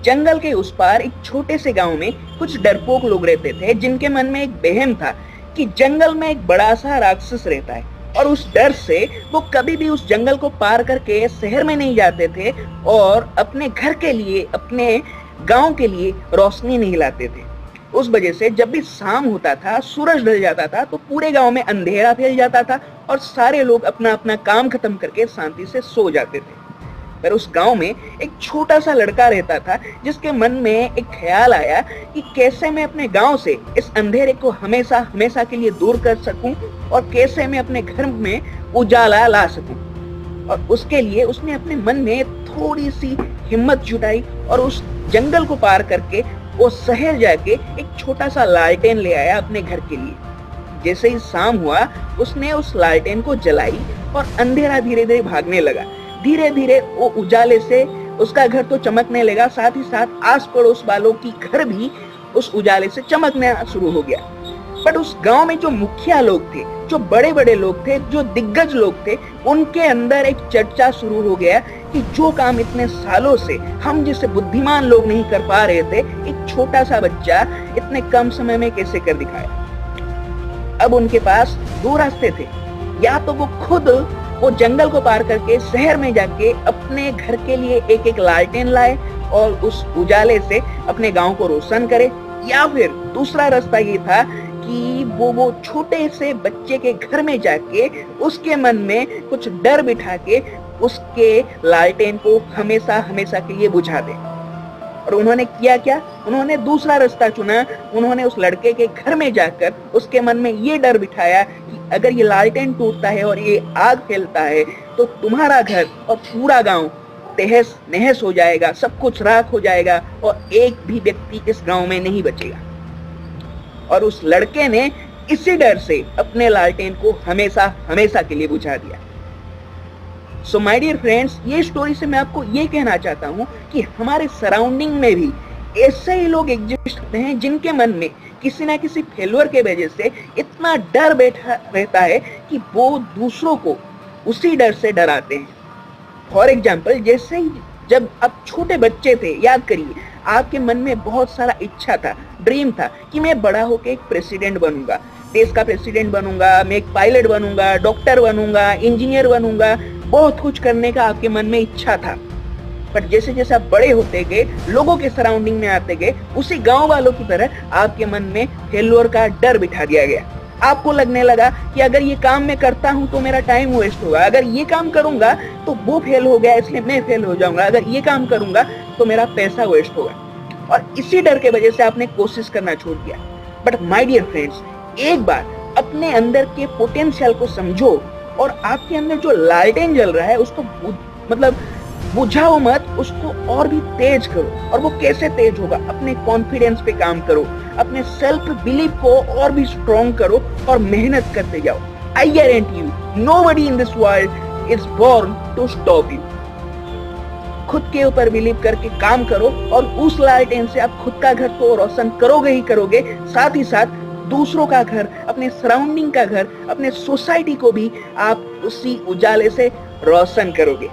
जंगल के उस पार एक छोटे से गांव में कुछ डरपोक लोग रहते थे, जिनके मन में एक वहम था कि जंगल में एक बड़ा सा राक्षस रहता है, और उस डर से वो कभी भी उस जंगल को पार करके शहर में नहीं जाते थे और अपने घर के लिए, अपने गांव के लिए रोशनी नहीं लाते थे। उस वजह से जब भी शाम होता था, सूरज ढल जाता था, तो पूरे गांव में अंधेरा फैल जाता था और सारे लोग अपना अपना काम खत्म करके शांति से सो जाते थे। पर उस गांव में एक छोटा सा लड़का रहता था, जिसके मन में एक ख्याल आया कि कैसे मैं अपने गांव से इस अंधेरे को हमेशा हमेशा के लिए दूर कर सकूं और कैसे मैं अपने घर में उजाला ला सकूं। और उसके लिए उसने अपने मन में थोड़ी सी हिम्मत जुटाई और उस जंगल को पार करके वो शहर जाके एक छोटा सा लालटेन ले आया अपने घर के लिए। जैसे ही शाम हुआ, उसने उस लालटेन को जलाई और अंधेरा धीरे धीरे भागने लगा। धीरे धीरे वो उजाले से उसका घर तो चमकने लगा, साथ ही साथ आस पड़ोस वालों की घर भी उस उजाले से चमकना शुरू हो गया। बट उस गांव में जो मुखिया लोग थे, जो बड़े बड़े लोग थे, जो दिग्गज लोग थे, उनके अंदर एक चर्चा शुरू हो गया कि जो काम इतने सालों से हम जैसे बुद्धिमान लोग नहीं कर पा रहे थे, एक छोटा सा बच्चा इतने कम समय में कैसे कर दिखाया। अब उनके पास दो रास्ते थे, या तो वो खुद वो जंगल को पार करके शहर में जाके अपने घर के लिए एक एक लालटेन लाए और उस उजाले से अपने गांव को रोशन करे, या फिर दूसरा रास्ता ये था कि वो छोटे से बच्चे के घर में जाके उसके मन में कुछ डर बिठा के उसके लालटेन को हमेशा हमेशा के लिए बुझा दे। और उन्होंने किया क्या? उन्होंने दूसरा रास्ता चुना। उन्होंने उस लड़के के घर में जाकर उसके मन में ये डर बिठाया कि अगर ये लालटेन टूटता है और ये आग फैलता है तो तुम्हारा घर और पूरा गांव तहस नहस हो जाएगा, सब कुछ राख हो जाएगा और एक भी व्यक्ति इस गांव में नहीं बचेगा। और उस लड़के ने इसी डर से अपने लालटेन को हमेशा हमेशा के लिए बुझा दिया। सो माय डियर फ्रेंड्स, ये स्टोरी से मैं आपको ये कहना चाहता हूँ कि हमारे सराउंडिंग में भी ऐसे ही लोग एग्जिस्ट होते हैं, जिनके मन में किसी ना किसी फेल्योर के वजह से इतना डर बैठा रहता है कि वो दूसरों को उसी डर से डराते हैं। फॉर एग्जाम्पल, जैसे ही जब आप छोटे बच्चे थे, याद करिए, आपके मन में बहुत सारा इच्छा था, ड्रीम था कि मैं बड़ा होकर एक प्रेसिडेंट बनूंगा, देश का प्रेसिडेंट बनूंगा, मैं एक पायलट बनूंगा, डॉक्टर बनूंगा, इंजीनियर बनूंगा। बहुत कुछ करने का आपके मन में इच्छा था। पर जैसे जैसे आप बड़े होते गए, लोगों के सराउंडिंग में आते गए, उसी गांव वालों की तरह आपके मन में फेल्योर का डर बिठा दिया गया। आपको लगने लगा कि अगर ये काम मैं करता हूं तो मेरा टाइम वेस्ट होगा, अगर ये काम करूंगा तो वो फेल हो गया इसलिए मैं फेल हो जाऊंगा, अगर ये काम करूंगा तो मेरा पैसा वेस्ट होगा। और इसी डर के वजह से आपने कोशिश करना छोड़ दिया। बट माय डियर फ्रेंड्स, एक बार अपने अंदर के पोटेंशियल को समझो और आपके अंदर जो लालटेन जल रहा है उसको बुझाओ मत, उसको और भी तेज करो। और वो कैसे तेज होगा? अपने कॉन्फिडेंस पे काम करो, अपने सेल्फ बिलीफ को और भी स्ट्रॉन्ग करो और मेहनत करते जाओ। I guarantee you, nobody in this world is born to stop you. खुद के ऊपर बिलीव करके काम करो और उस लालटेन से आप खुद का घर तो रोशन करोगे ही करोगे, साथ ही साथ दूसरों का घर, अपने सराउंडिंग का घर, अपने सोसाइटी को भी आप उसी उजाले से रोशन करोगे।